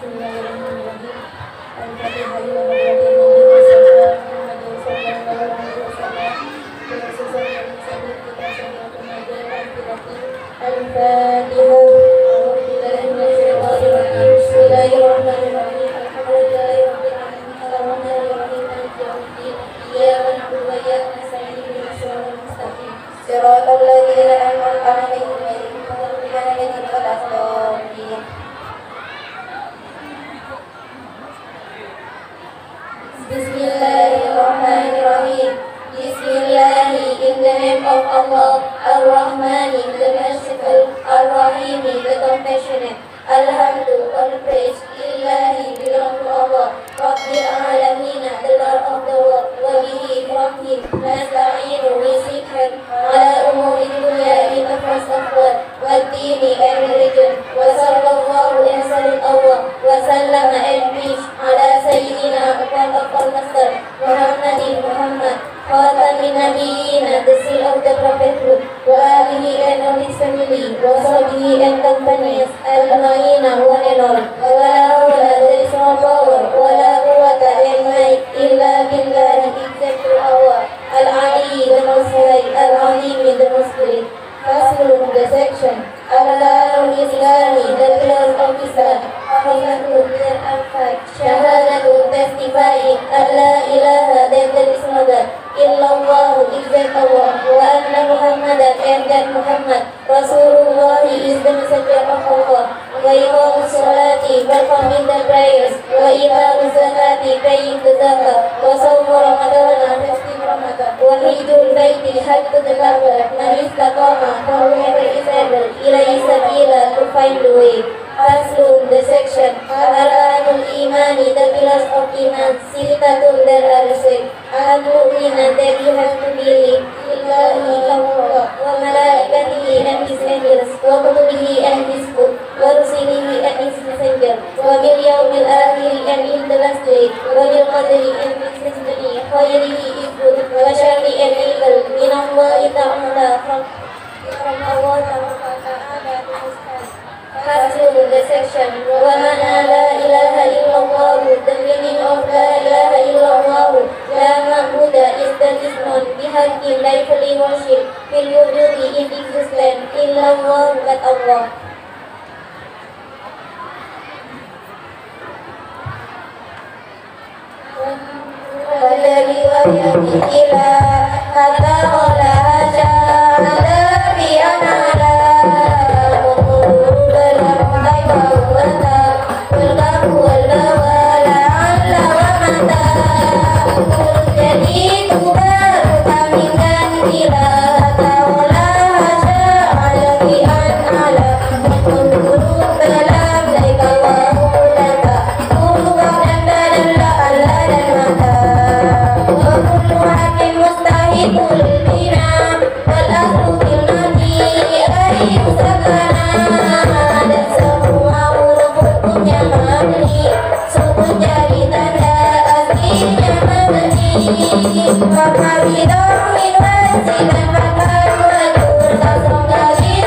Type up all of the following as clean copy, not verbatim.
Bismillahirrahmanirrahim. Al-Fatihah lima hadirin Nabi Mustafa Muhammad sallallahu alaihi wasallam. Khususan yang disebut kita semua pengajar al-Fatihah. Al-Fatihah. A'udzubillahi minasyaitonir rajim. Bismillahirrahmanirrahim. Alhamdulillahirabbil alamin. Arrahmanirrahim. Maliki yaumiddin. Iyyaka na'budu wa iyyaka nasta'in. Ihdinas siratal mustaqim. Siratal ladzina an'amta 'alaihim ghairil maghdubi 'alaihim waladdallin. Bismillahirrahmanirrahim. Bismillahi, in the name of Allah, Ar-Rahmani, the merciful, Ar-Rahimi, the compassionate. Alhamdu, all praise, Lillahi, belong to Allah, Rabbil Alameen, the Lord of the world, Wabihi, from Him, Nasta'inu, we seek help, Ala umuri dunya, in the first of world, Wal-Dini, and religion, Wa sallallahu, and salim Allah, Wa sallama, and peace, Ala Sayyidina, upon our Master, Muhammadin, Muhammad, Khatamin Nabiyyin, the seal of the prophethood, Wa alihi, and all his family, Wa sahbihi, and companions, Al-Ma'ina, one and all, Wa la hawla, there is no power, Wa la quwwata, and might, Illa billahi, except to Allah, Al-Ali, the most high, Al-Azim, the most great. Faslun, the section, Al-Darul Islami, the pillars of Islam, Fahimatun, there are five, Shahadatun, testifying, Allah ilaha, that there is no God, Illallahu, except Allah, Wa anna Muhammadan, and that Muhammad, Rasulullah, is the messenger of Allah, Wa iqamus salati, performing the prayers, Wa ita'uz zakati, paying the zakah, Wa sawmu Ramadan, fasting Ramadan, Wa hijjul baiti, hajj to the Kaaba, man istaqama, whoever is able, ilaihi sabila, to find the way. Faslun, the section, Arkanul Imani, the pillars of Iman, Sitatun, there are six, Al-Mu'mina, that you have to believe, Illahi, Allah, Wa malaikatihi, and his angels, Wa kutubihi, and his book, Wa rusulihi, and his messenger, Wa bil yawmil akhir, and in the last day, Wa bil qadri, and his destiny, Khairihi is good, Wa syarri, and evil, Minallahi ta'ala, from Allah ta'ala, Faslun, the section, Wa mana la ilaha illallah, the meaning of la ilaha illallah, la ma'buda, is that is known, bihaqqin, rightfully worship, fil wujudi, in existence, illallah, but Allah. Walladhi wa yadikila, hatta ola sya'ala bi anala, Maka bidang min wasilan makan wadur sasong dari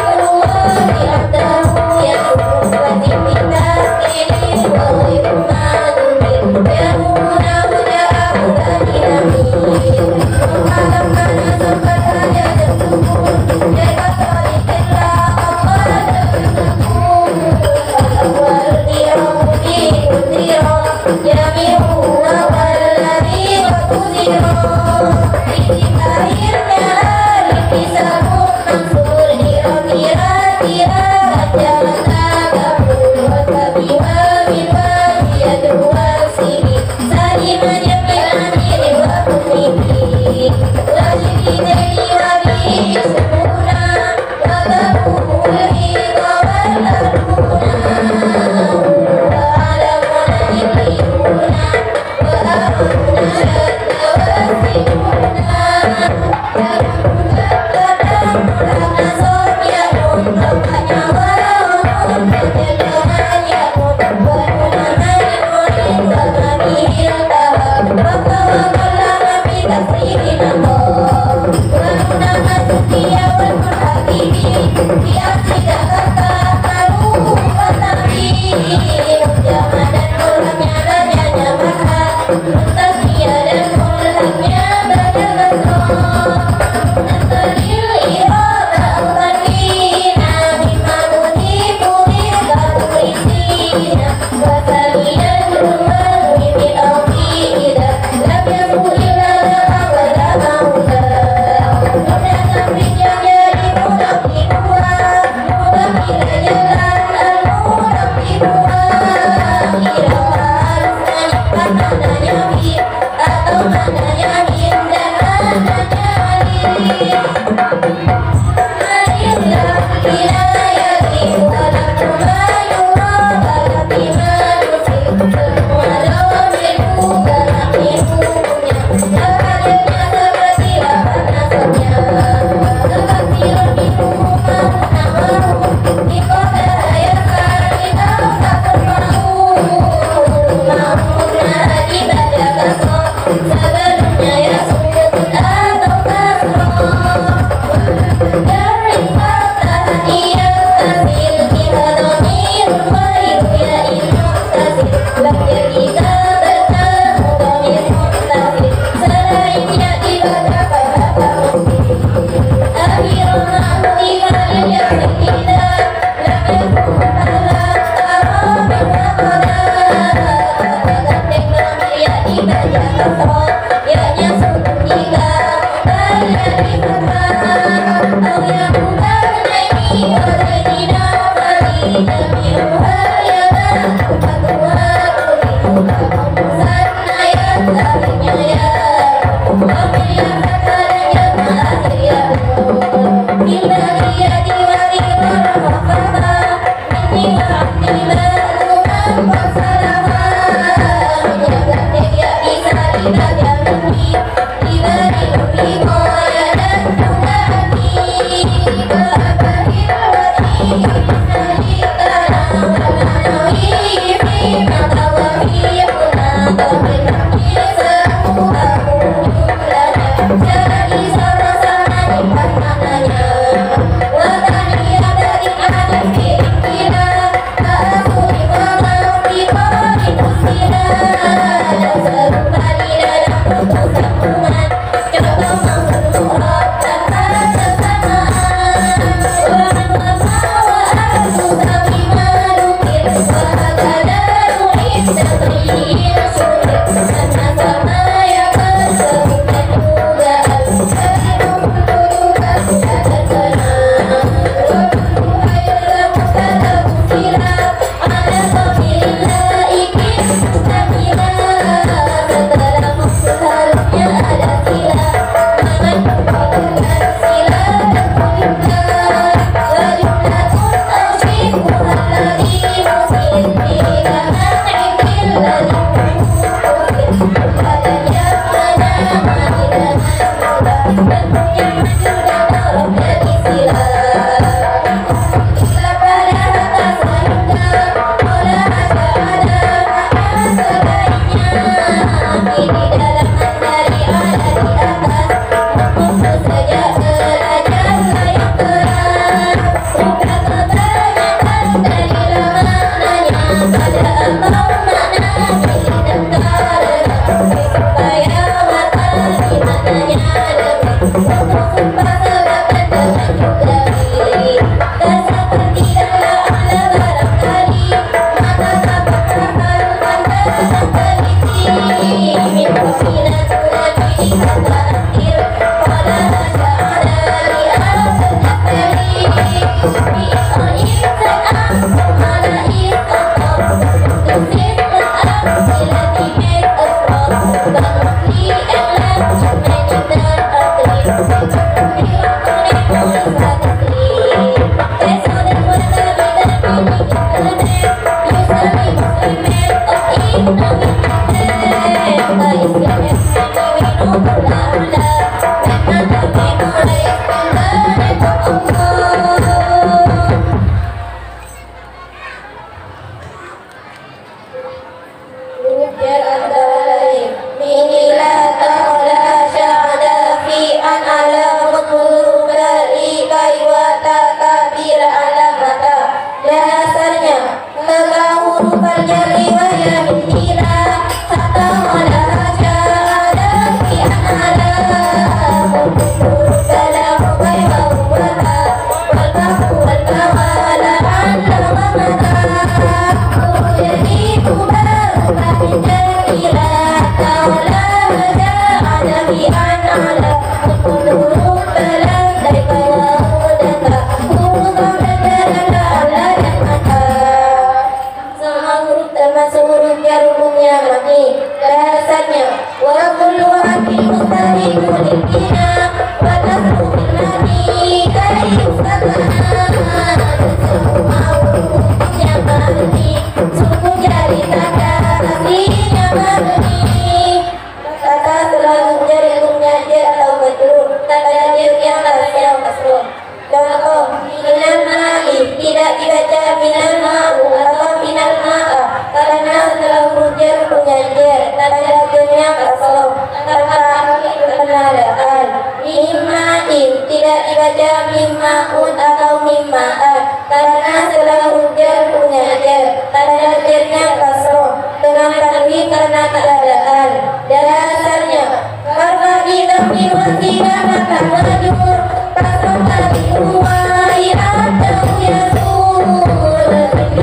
tidak dibaca mimmaun atau mimmaat karena setelah ujar punya jar. Tanda jarnya kasroh dengan tanwin karena keadaan. Dasarnya karena bidamil wasilah maka majur kasroh tadi huwai atau yasur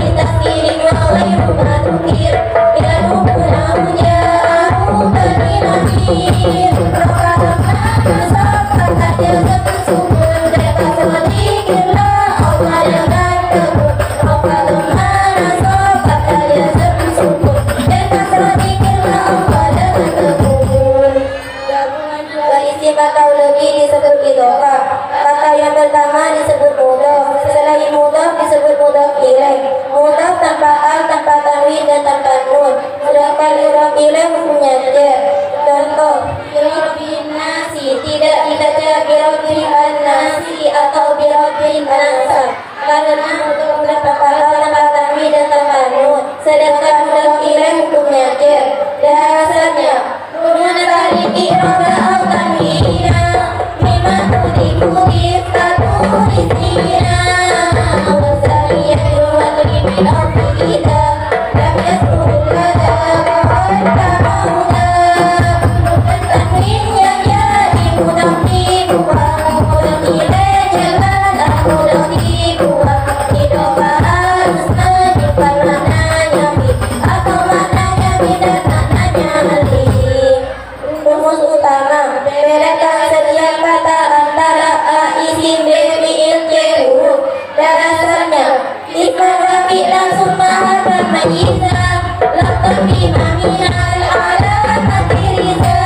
kita kirim wawai rumah tukir dan hubunah huja'ahu bani nasir rokalah masakan ada satu sumber data sedikitlah Allah jangan kebun rokalah masakan ada satu sumber data sedikitlah Allah jangan kebun. Gabungan dua isim atau lebih disebut idhofah. Kata yang pertama disebut mudhof, selain mudhof disebut mudhof ilaih. Mudhof tanpa al, tanpa tanwin dan tanpa nun. Sedangkan mudhof ilaih hukumnya jar. Contoh, birabbin nasi tidak dibaca birabbin nasi atau birabbin nasa karena mudhof tanpa al, tanpa tanwin dan tanpa nun. Sedangkan mudhof ilaih hukumnya jar. Dasarnya nunun tadi i'rab atau tanwina mimma tudikudif katulisina wasariyah wa min ardi kita lam yasrul lada wa'adda mauda nunan tanwinnya jadi mudah dibuang mudah nilai jalan mudah dibuang idhofah harus menunjukkan maknanya bid atau maknanya bid dan maknanya alif. Rumus utama bedakan setiap kata antara a isim b fi'il c huruf. Dasarnya isma wa fi'lan summa harfan mayyiza laqad bima minal alamati riza.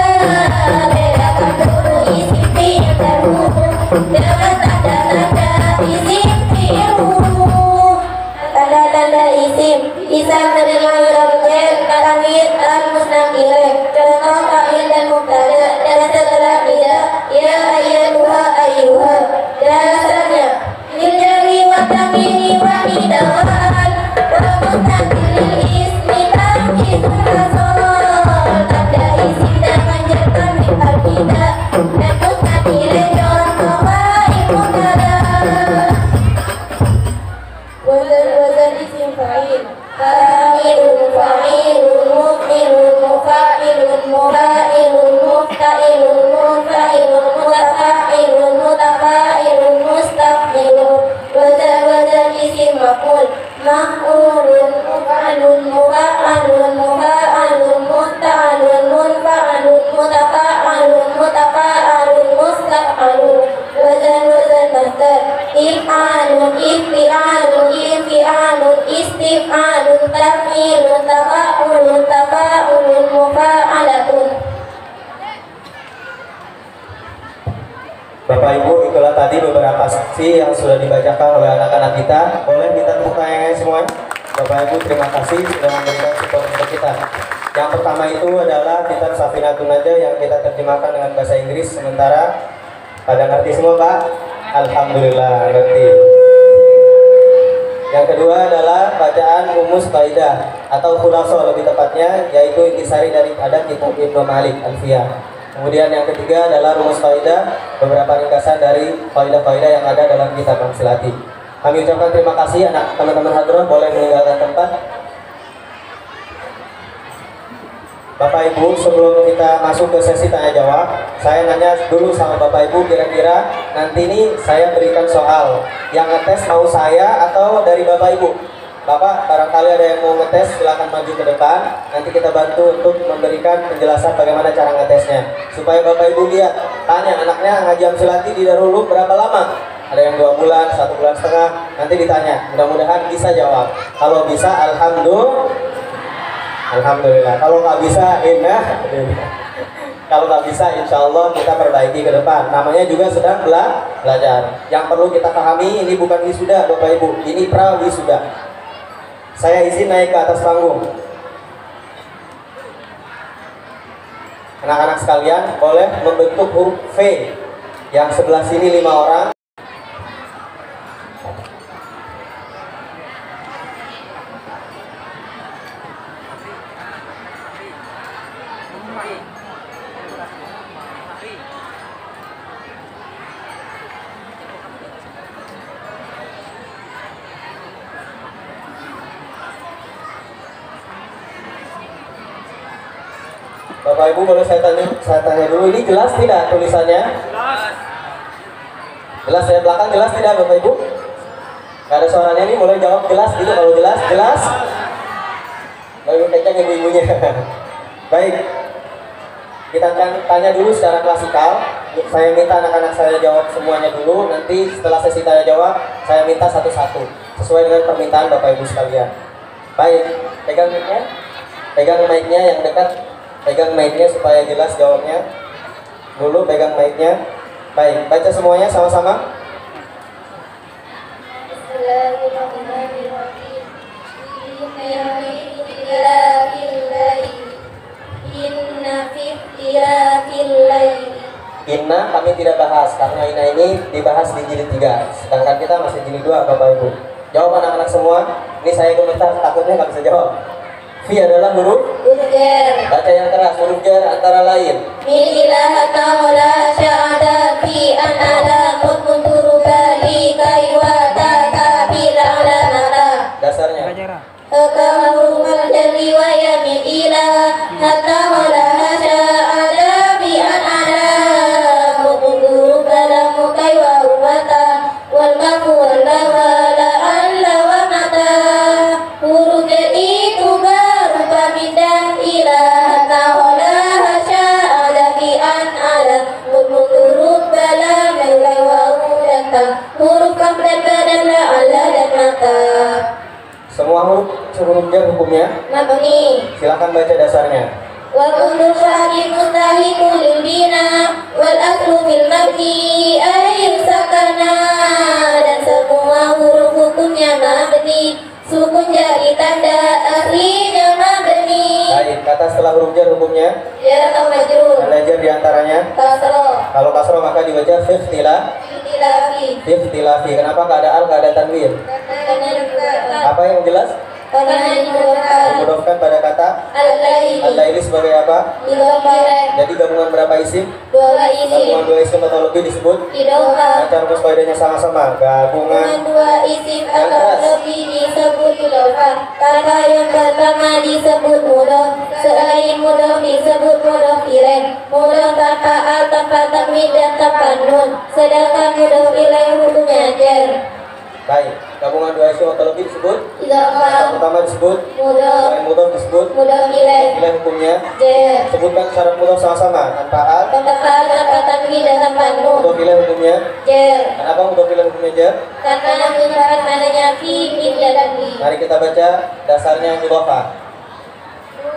Bedakan dulu isim fi'il dan huruf dengan tanda-tanda isim fi'il huruf. Tanda-tanda isim bisa menerima huruf jar, tanwin, al-musnakirah. Contoh fa'il dan mubtada dan setelah tidak ya ayyuha ayyuha. Dasarnya lil jari wa tamini wa idawal wa mustaqil ismi tamizun kasol. Tanda isim dan manjarkan min al-bida dan mustaqirah. Contoh fa'il mubtada. Wazan isim fa'il fa'ilun fa'ilun muf'ilun mufa'ilun mufa'ilun mufta'ilun munfa'ilun mutafa'ilun mutafa'ilun mustaf'ilun. Wazan isim maf'ul maf'ulun muf'alun mufa'alun mufa'alun mufta'alun munfa'alun mutafa'alun mutafa'alun mustaf'alun. Wazan masdar if'alun if'i'alun if'i'alun istif'alun taf'ilun tafa'ulun tafa'ulun mufa'alatun. Bapak Ibu, itulah tadi beberapa saksi yang sudah dibacakan oleh anak-anak kita. Boleh minta tepuk tangan semua. Bapak Ibu, terima kasih sudah memberikan support untuk kita. Yang pertama itu adalah kitab Safinatun Najah yang kita terjemahkan dengan bahasa Inggris. Sementara pada ngerti semua Pak? Alhamdulillah ngerti. Yang kedua adalah bacaan Rumus Qaidah atau Khulaso lebih tepatnya, yaitu intisari dari ada kitab Ibnu Malik Alfiyah. Kemudian yang ketiga adalah Rumus Qaidah, beberapa ringkasan dari qaidah-qaidah yang ada dalam kitab Amsilati. Kami ucapkan terima kasih anak teman-teman hadirin, boleh meninggalkan tempat. Bapak Ibu, sebelum kita masuk ke sesi tanya jawab, saya nanya dulu sama Bapak Ibu, kira-kira nanti ini saya berikan soal. Yang ngetes mau saya atau dari Bapak Ibu? Bapak, barangkali ada yang mau ngetes, silakan maju ke depan. Nanti kita bantu untuk memberikan penjelasan bagaimana cara ngetesnya, supaya Bapak Ibu lihat. Tanya anaknya ngaji Amsilati di Darul berapa lama? Ada yang 2 bulan, 1 bulan setengah. Nanti ditanya, mudah-mudahan bisa jawab. Kalau bisa, alhamdulillah. Kalau nggak bisa, kalau nggak bisa, insya Allah kita perbaiki ke depan. Namanya juga sedang belajar. Yang perlu kita pahami, ini bukan wisuda, Bapak Ibu. Ini pra wisuda. Saya izin naik ke atas panggung. Anak-anak sekalian boleh membentuk huruf V. Yang sebelah sini 5 orang. Bapak Ibu boleh saya tanya dulu, ini jelas tidak tulisannya? Jelas saya belakang, jelas tidak Bapak Ibu? Gak ada suaranya nih, boleh jawab jelas gitu. Kalau jelas, jelas. Baik, kencang ibu-ibunya. Baik, kita akan tanya dulu secara klasikal. Saya minta anak-anak saya jawab semuanya dulu. Nanti setelah sesi tanya jawab, saya minta satu-satu sesuai dengan permintaan Bapak Ibu sekalian. Baik, pegang mic-nya. Pegang mic-nya yang dekat. Pegang mic-nya supaya jelas jawabnya. Dulu pegang mic-nya. Baik, baca semuanya sama-sama. Bismillahirrahmanirrahim. Inna kami tidak bahas karena Inna ini dibahas di jilid 3, sedangkan kita masih jilid 2 Bapak Ibu. Jawab anak-anak semua. Ini saya komentar, takutnya nggak bisa jawab. Fi adalah huruf jar. baca yang keras. Huruf jar antara lain Min ilaha ta'ala sya'ada fi an ala mutmunduru bali kaiwa ta'ka bila ala nara. dasarnya. Kekahurumal dan riwayat min ilaha ta'ala sya'ada fi an ala mutmunduru balamu kaiwa uwata wal kafu wal lawala alla wa mata. Huruf jar itu berupa bidang ilaha ta'ala sya'ada fi an ala mutmunduru balamu kaiwa uwata. Huruf kaf dan badan la ala dan mata. Semua huruf jar hukumnya. Mabni. Silakan baca dasarnya. Wal kullu syahri mustahiqu lil bina wal aslu fil mabni ay sakana. Dan semua huruf hukumnya mabni, sukun jadi tanda aslinya mabni. Baik, kata setelah huruf jar hukumnya Jar atau majrur. ada jar diantaranya. Kasroh. Kalau kasroh maka dibaca fi ikhtilafi. Kenapa nggak ada al, nggak ada tanwin? Karena dimudahkan. Apa yang jelas? Karena dimudahkan. Dimudahkan pada kata Al-laili. al-laili sebagai apa? Idhofah. Jadi gabungan berapa isim? Dua isi. Gabungan 2 isim atau lebih disebut. Idhofah. Baca rumus kaidahnya sama-sama. Gabungan Dua isim atau lebih disebut idhofah. Kata yang pertama disebut mudhof, selain mudhof disebut mudhof ilaih. Mudhof tanpa al, tanpa tanwin dan tanpa nun. Sedangkan mudhof ilaih hukumnya jar. baik. Gabungan 2 isim atau lebih disebut. Kata Idhofah, pertama disebut. mudhof, Selain mudhof disebut. mudhof ilaih, Nilai hukumnya. jar. Sebutkan syarat mudhof sama-sama. Tanpa al. Tanpa al, tanpa tanwin dan tanpa nun, Mudhof nilai hukumnya. jar. Kenapa mudhof nilai hukumnya jar? Karena menunjukkan adanya fi, min dan li. Mari kita baca dasarnya mudhofah.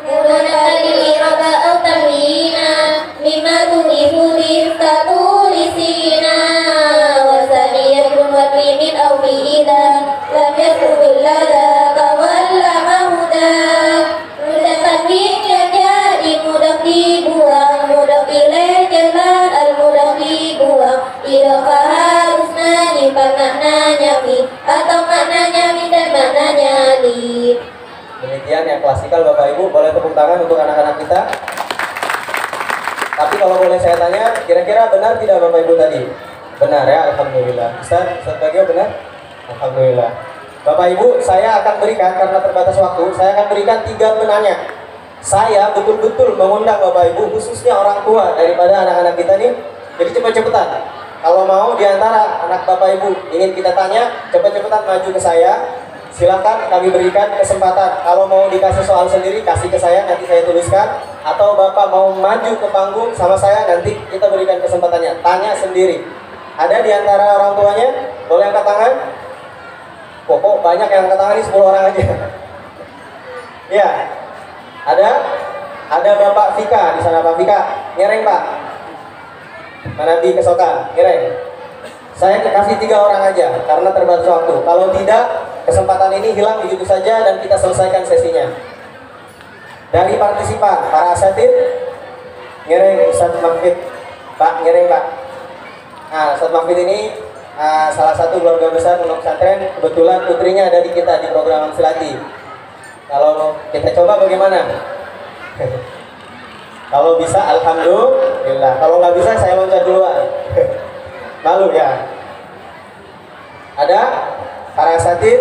Mudhof lil iraba au tanwina mimma tulifu tulisina wa saniyatun wa min au fi idza lam yakun illa kawalla mahuda. Mudah tanwin yang jadi mudah dibuang, mudah ilaih jalan al mudah dibuang. Idhofah harus menyimpang maknanya fi atau maknanya min dan maknanya li. Demikian yang klasikal Bapak Ibu. Boleh tepuk tangan untuk anak-anak kita. Tapi kalau boleh saya tanya, kira-kira benar tidak Bapak Ibu tadi? Benar ya, alhamdulillah. Ustaz Bagio benar? Alhamdulillah. Bapak Ibu, saya akan berikan, karena terbatas waktu, saya akan berikan 3 penanya. Saya betul-betul mengundang Bapak Ibu, khususnya orang tua daripada anak-anak kita nih. Jadi cepet-cepetan. Kalau mau diantara anak Bapak Ibu ingin kita tanya, cepet-cepetan maju ke saya. Silakan kami berikan kesempatan. Kalau mau dikasih soal sendiri, kasih ke saya, nanti saya tuliskan. Atau Bapak mau maju ke panggung sama saya, nanti kita berikan kesempatannya. Tanya sendiri. Ada di antara orang tuanya? Boleh angkat tangan? Kok banyak yang angkat tangan, ini 10 orang aja. Ya. Ada Bapak Vika di sana. Pak Vika, ngereng Pak. Mana di kesokan? Ngereng. Saya kasih 3 orang aja karena terbatas waktu. Kalau tidak, kesempatan ini hilang begitu saja dan kita selesaikan sesinya. Dari partisipan, para asatid, ngereng Ustaz Mahfid. Pak, ngereng Pak. Nah, Ustaz Mahfid ini salah satu keluarga besar pondok pesantren. Kebetulan putrinya ada di kita di program Silati. Kalau kita coba bagaimana? Kalau bisa, alhamdulillah. Kalau nggak bisa, saya loncat duluan. Malu ya. Ada para asatid,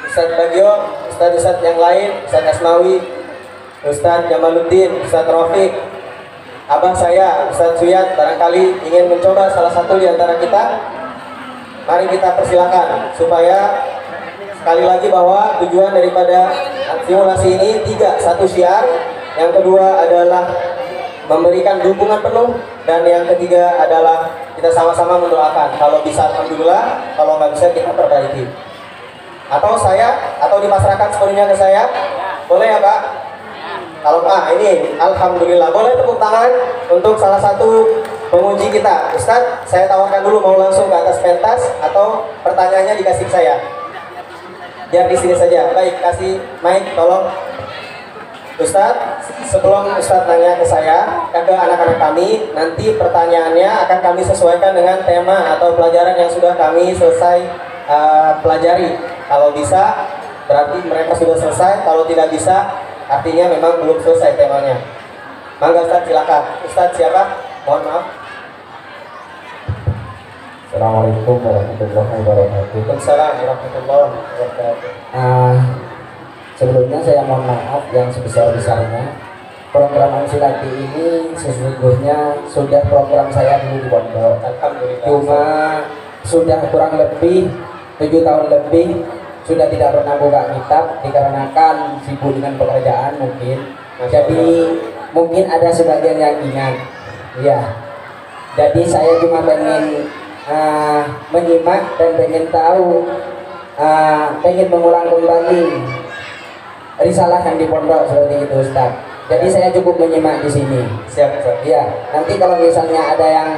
Ustaz Bagio, Ustaz yang lain, Ustaz Asmawi, Ustadz Jamaluddin, Ustadz Rafiq, abah saya, Ustadz Suyat, barangkali ingin mencoba salah satu di antara kita. Mari kita persilakan supaya sekali lagi bahwa tujuan daripada simulasi ini tiga, satu syiar, yang kedua adalah memberikan dukungan penuh, dan yang ketiga adalah kita sama-sama mendoakan. Kalau bisa alhamdulillah, kalau nggak bisa kita perbaiki. Atau dipasrahkan sepenuhnya ke saya, boleh ya Pak? Kalau ini alhamdulillah, boleh tepuk tangan untuk salah satu penguji kita. Ustadz, saya tawarkan dulu mau langsung ke atas pentas atau pertanyaannya dikasih ke saya. Biar di sini saja. Baik, kasih mic tolong. Ustadz, sebelum Ustadz tanya ke saya, ke anak-anak kami, nanti pertanyaannya akan kami sesuaikan dengan tema atau pelajaran yang sudah kami selesai pelajari. Kalau bisa, berarti mereka sudah selesai. Kalau tidak bisa, artinya memang belum selesai temanya. Mangga Ustadz, silakan. Ustadz siapa? Mohon maaf. Assalamualaikum warahmatullahi wabarakatuh. Waalaikumsalam warahmatullahi wabarakatuh. Sebelumnya saya mohon maaf yang sebesar-besarnya. Program Ansilati ini sesungguhnya sudah program saya dulu di pondok. Alhamdulillah. Cuma sudah kurang lebih 7 tahun lebih sudah tidak pernah buka kitab dikarenakan sibuk dengan pekerjaan mungkin. Jadi mungkin ada sebagian yang ingat. Ya. Jadi saya cuma pengen menyimak dan pengen tahu, pengen mengulang kembali risalah yang di pondok seperti itu Ustaz. Jadi saya cukup menyimak di sini. Siap, siap. Ya, nanti kalau misalnya ada yang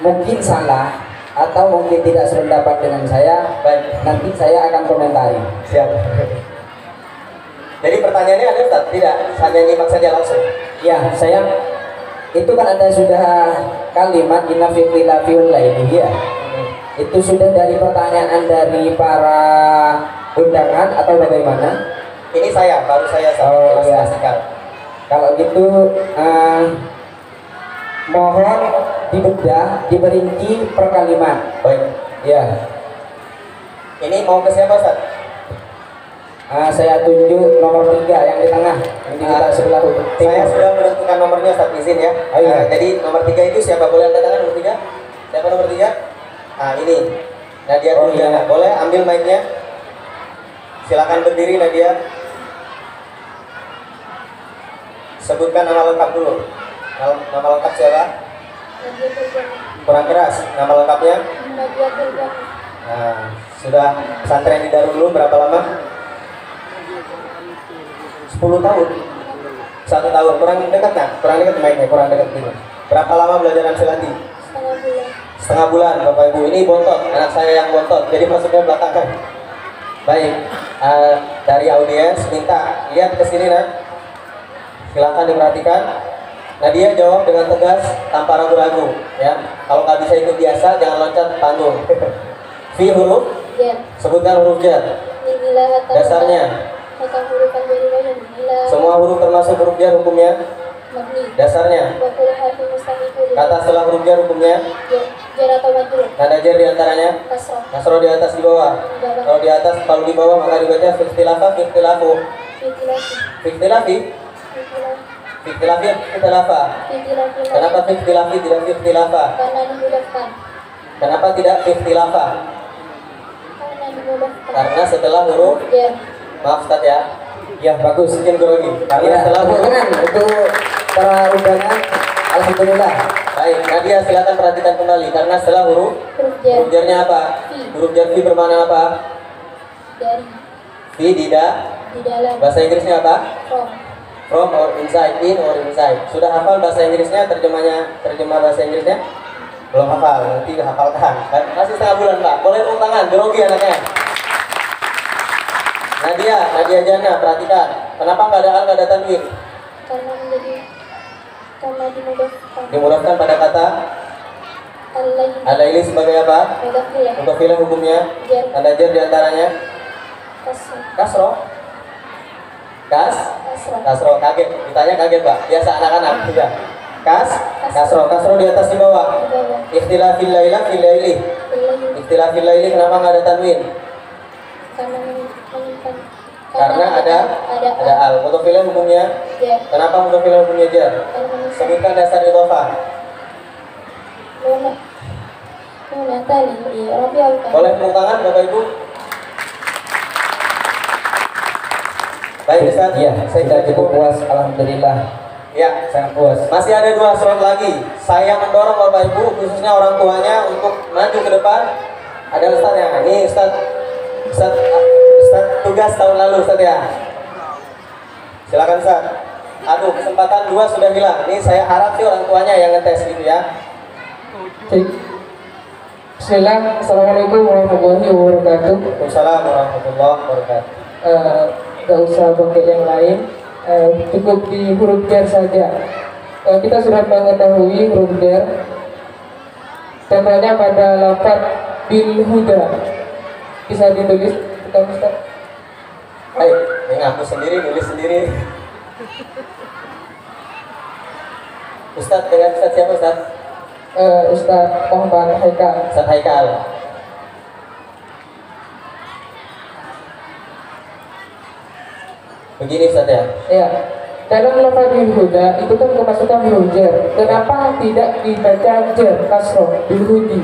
mungkin salah atau mungkin tidak sependapat dengan saya, Baik, nanti saya akan komentari. siap. Jadi pertanyaannya ada Ustaz? Tidak, hanya nyimak saja langsung. Ya, saya itu kan ada sudah kalimat inna fi khilafil laili ya. Itu sudah dari pertanyaan dari para undangan atau bagaimana? Ini baru saya Oh, iya. jelaskan. Kalau gitu mohon dibedah, diperinci per kalimat. Baik. Ya, Ini mau ke siapa Ustaz? saya tunjuk nomor 3 yang di tengah, yang di sebelah Saya timur. sudah menentukan nomornya Ustaz, izin ya. Oh, iya. Jadi nomor 3 itu siapa? Boleh angkat tangan nomor 3? Siapa nomor 3? Ini Nadia Oh, Ruliana. iya. Boleh ambil mic-nya? Silakan berdiri Nadia. Sebutkan nama lengkap dulu. Nama lengkap siapa? Kurang keras. Nama lengkapnya? Sudah pesantren di Darul Ulum berapa lama? 10 tahun. 1 tahun. Kurang dekat nah? Kurang dekat mic-nya, kurang dekat ini. Berapa lama belajar Ansilati? Setengah bulan Bapak Ibu. Ini bontot, anak saya yang bontot, jadi masuknya belakangan. Baik, dari audiens minta lihat ke sini nak. Silakan diperhatikan. Nadia jawab dengan tegas tanpa ragu-ragu ya. Kalau nggak bisa ikut biasa jangan loncat panggung. Fi huruf, sebutkan huruf jar. Dasarnya semua huruf termasuk huruf jar hukumnya. Dasarnya kata setelah huruf jar hukumnya. Tanda jar diantaranya kasroh di atas di bawah. Kalau di atas, kalau di bawah maka dibaca fiktilafa, fiktilafu. Fiktilafi, fiktilafi, fiktilafa. Kenapa fiktilafi tidak fiktilafa? Kenapa tidak fiktilafa? Karena setelah huruf, maaf Ustaz ya. Ya, bagus. Mungkin grogi. Karena Ya, setelah tepuk huruf. tangan untuk para undangan. Alhamdulillah. Baik, Nadia silakan perhatikan kembali. Karena setelah huruf jarnya apa? Huruf jar fi bermakna apa? Fi di dalam bahasa Inggrisnya apa? from From or inside, in or inside. Sudah hafal bahasa Inggrisnya? Terjemah bahasa Inggrisnya? Belum hafal, nanti hafalkan. Masih setengah bulan Pak. Boleh tepuk tangan, grogi anaknya. Nadia Jana, perhatikan. Kenapa nggak ada al, nggak ada tanwin? karena dimudahkan Dimudahkan pada kata Al-Laili sebagai apa? Mudhafilah hukumnya. Tanda jar diantaranya kasroh. Kasroh, kaget. Ditanya kaget Pak. Biasa anak-anak juga. Kasroh di atas di bawah. Ikhtilafil laila fil laili. Ikhtilafil laili kenapa nggak ada tanwin? karena menyimpan Karena ada al. Mudhofilnya hukumnya. Ya. Kenapa mudhofilnya hukumnya jar? Sebutkan dasar idhofah. Boleh tepuk tangan Bapak Ibu? Baik Ustaz. Iya, saya cukup puas, alhamdulillah. Ya, Sangat puas. masih ada 2 slot lagi. Saya mendorong Bapak Ibu, khususnya orang tuanya, untuk maju ke depan. Ada Ustaz ya? Ini Ustaz tugas tahun lalu Ustaz ya. Silakan Ustaz. Aduh, kesempatan 2 sudah hilang. Ini saya harap sih orang tuanya yang ngetes gitu ya. Bismillah, Assalamualaikum warahmatullahi wabarakatuh. Waalaikumsalam warahmatullahi wabarakatuh. Gak usah pakai yang lain, cukup di huruf jar saja. Kita sudah mengetahui huruf jar. Contohnya pada lafaz bil huda, bisa ditulis kita Ustaz. Baik, ini ngaku sendiri, nulis sendiri. Ustaz dengan Ustaz siapa Ustaz? Ustaz Muhammad Haikal. Ustaz Haikal. Begini Ustaz ya. Ya, dalam lafaz bil huda itu kan kemasukan huruf jar. Kenapa tidak dibaca jar kasroh bil hudi?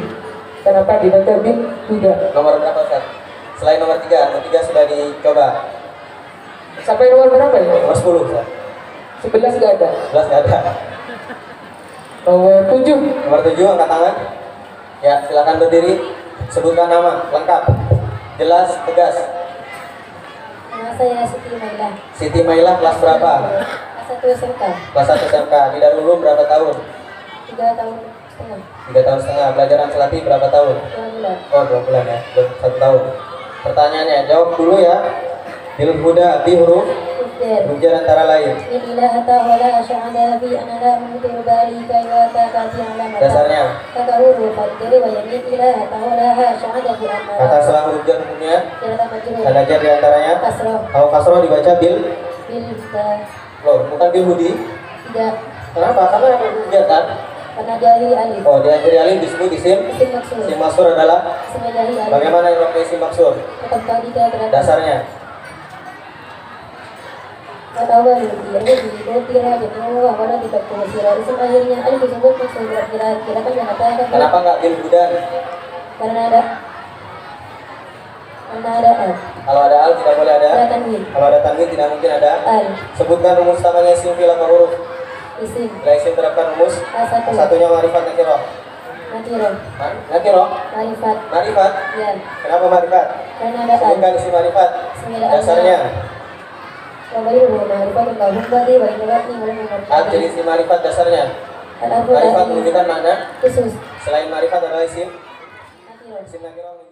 Kenapa dibaca bil huda? Nomor berapa Ustaz? Selain nomor 3, nomor 3 sudah dicoba. Sampai nomor berapa ya? Nomor 10 Ustaz. 11 nggak ada. 11 nggak ada. Nomor 7. Nomor 7 angkat tangan. Ya, silakan berdiri. Sebutkan nama lengkap. Jelas, tegas. Nama saya Siti Mailah. Siti Mailah kelas berapa? Kelas 1 SMK. Kelas 1 SMK. Di Darul berapa tahun? 3 tahun setengah. 3 tahun setengah. Belajaran selati berapa tahun? 2 bulan. Oh, 2 bulan ya. Belum 1 tahun. Pertanyaannya, jawab dulu ya. Bil huda bi huruf Ufdir. hujjar antara lain. Min ilaha wala syahada bi anna la mutir bali kaiwa takati alamata. Dasarnya. Kata huruf al-jari wa yamin ilaha wala syahada bi anna. Kata setelah hujjar hukumnya. Kata majrur. Tanda jar di antaranya. Kasroh. Kalau kasroh dibaca bil. Bil ta. Loh, bukan bil hudi. Tidak. Kenapa? Karena ada hujjar kan? Karena jahili alif. Oh, di akhir alif disebut isim. Isim maksud. Isim maksur adalah Isim jahili alif. bagaimana yang pakai isim maksur? Tetap tadi kita berada. Dasarnya. Awal dikira jadi awalnya tidak bersira isim akhirnya alif disebut maksud kira-kira kan mengatakan Kenapa nggak bil hudan? karena ada al. Kalau ada al tidak boleh ada. Ada tanwin. Kalau ada tanwin tidak mungkin ada. Al Sebutkan rumus utamanya isim fi'il atau huruf. isim Bila isim terapkan rumus. A1 Satunya marifat nakirah. nakirah Nakirah. marifat Marifat. ya Kenapa marifat? karena ada al Sebutkan isim marifat. sembilan Dasarnya. Wabairu marifat gabung badi wa inabati Al jadi isim marifat dasarnya. Marifat menunjukkan makna. khusus Selain marifat adalah isim. nakirah Isim nakirah